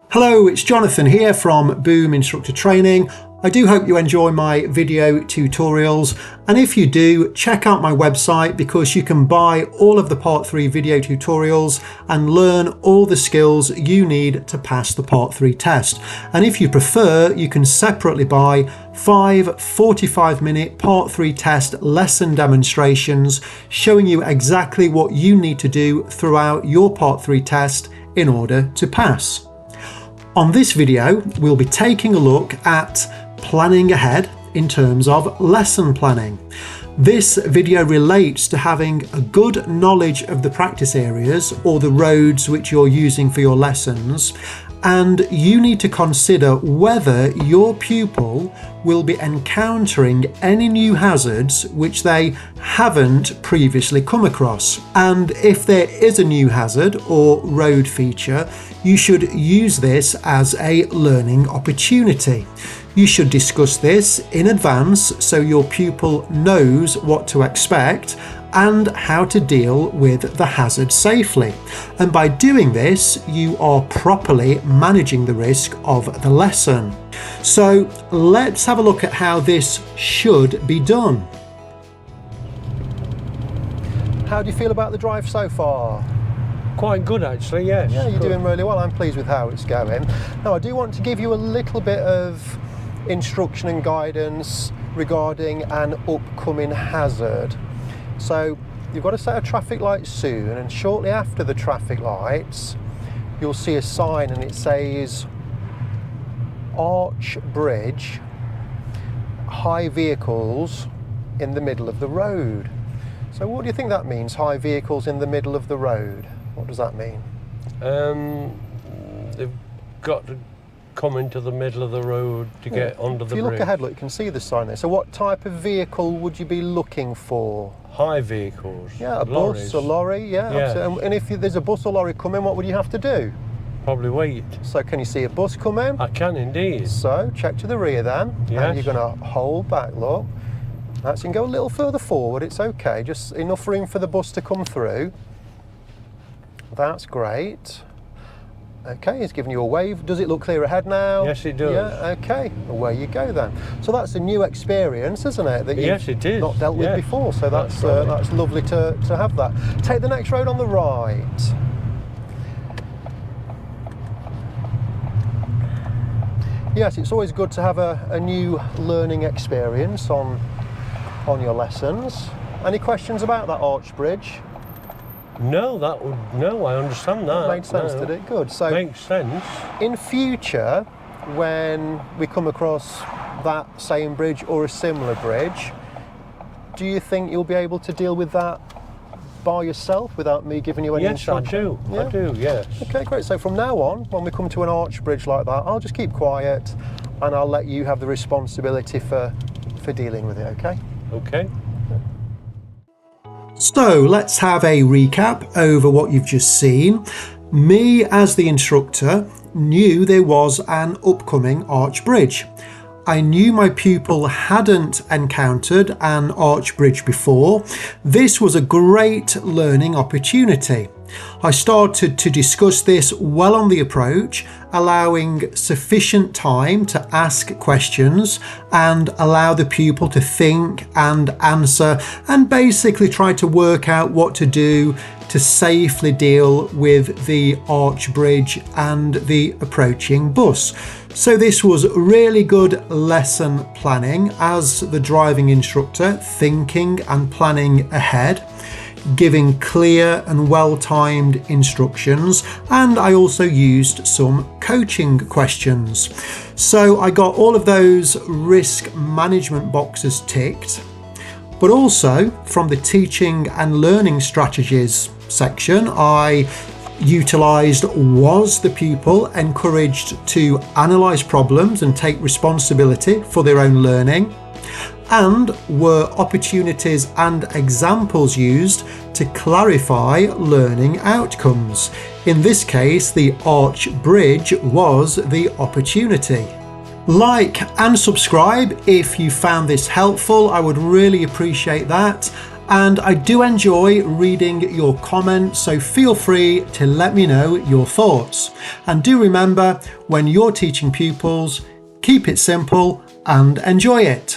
Hello, it's Jonathan here from Boom Instructor Training. I do hope you enjoy my video tutorials, and if you do, check out my website because you can buy all of the Part 3 video tutorials and learn all the skills you need to pass the Part 3 test. And if you prefer, you can separately buy 5 45-minute Part 3 test lesson demonstrations showing you exactly what you need to do throughout your Part 3 test in order to pass. On this video, we'll be taking a look at planning ahead in terms of lesson planning. This video relates to having a good knowledge of the practice areas or the roads which you're using for your lessons, and you need to consider whether your pupil will be encountering any new hazards which they haven't previously come across. And if there is a new hazard or road feature, you should use this as a learning opportunity. You should discuss this in advance so your pupil knows what to expect and how to deal with the hazard safely. And by doing this, you are properly managing the risk of the lesson. So let's have a look at how this should be done. How do you feel about the drive so far? Quite good actually, yes. Yeah, you're good. doing really well. I'm pleased with how it's going. Now, I do want to give you a little bit of instruction and guidance regarding an upcoming hazard. So you've got a set of traffic lights soon, and shortly after the traffic lights you'll see a sign and it says arch bridge, high vehicles in the middle of the road. So what do you think that means, high vehicles in the middle of the road? What does that mean? They've got to come into the middle of the road to get onto the bridge. If you look ahead, look, you can see the sign there. So what type of vehicle would you be looking for? High vehicles. Yeah, a lorries. bus, a lorry, yeah. Yeah. And if there's a bus or lorry coming, what would you have to do? Probably wait. So can you see a bus coming? I can indeed. So check to the rear then. Yes. And you're going to hold back, look. That's, you can go a little further forward, it's okay. Just enough room for the bus to come through. That's great. Okay, it's giving you a wave. Does it look clear ahead now? Yes, it does. Yeah, okay. Away you go then. So that's a new experience, isn't it? That yes, it is. Not dealt with before. So that's lovely to have that. Take the next road on the right. Yes, it's always good to have a new learning experience on your lessons. Any questions about that arch bridge? No, I understand that. That made sense, did it? Good. So makes sense. in future, when we come across that same bridge or a similar bridge, do you think you'll be able to deal with that by yourself without me giving you any instruction? Yes, I do, yes. Okay, great. So from now on, when we come to an arch bridge like that, I'll just keep quiet and I'll let you have the responsibility for dealing with it, okay? Okay. So let's have a recap over what you've just seen. Me, as the instructor, knew there was an upcoming arch bridge. I knew my pupil hadn't encountered an arch bridge before. This was a great learning opportunity. I started to discuss this well on the approach, allowing sufficient time to ask questions and allow the pupil to think and answer, and basically try to work out what to do to safely deal with the arch bridge and the approaching bus. So this was really good lesson planning as the driving instructor, thinking and planning ahead, giving clear and well-timed instructions, and I also used some coaching questions. So I got all of those risk management boxes ticked, but also from the teaching and learning strategies section, I utilised was the pupil encouraged to analyse problems and take responsibility for their own learning, and were opportunities and examples used to clarify learning outcomes. In this case, the arch bridge was the opportunity. Like and subscribe if you found this helpful. I would really appreciate that. And I do enjoy reading your comments, so feel free to let me know your thoughts. And do remember, when you're teaching pupils, keep it simple and enjoy it.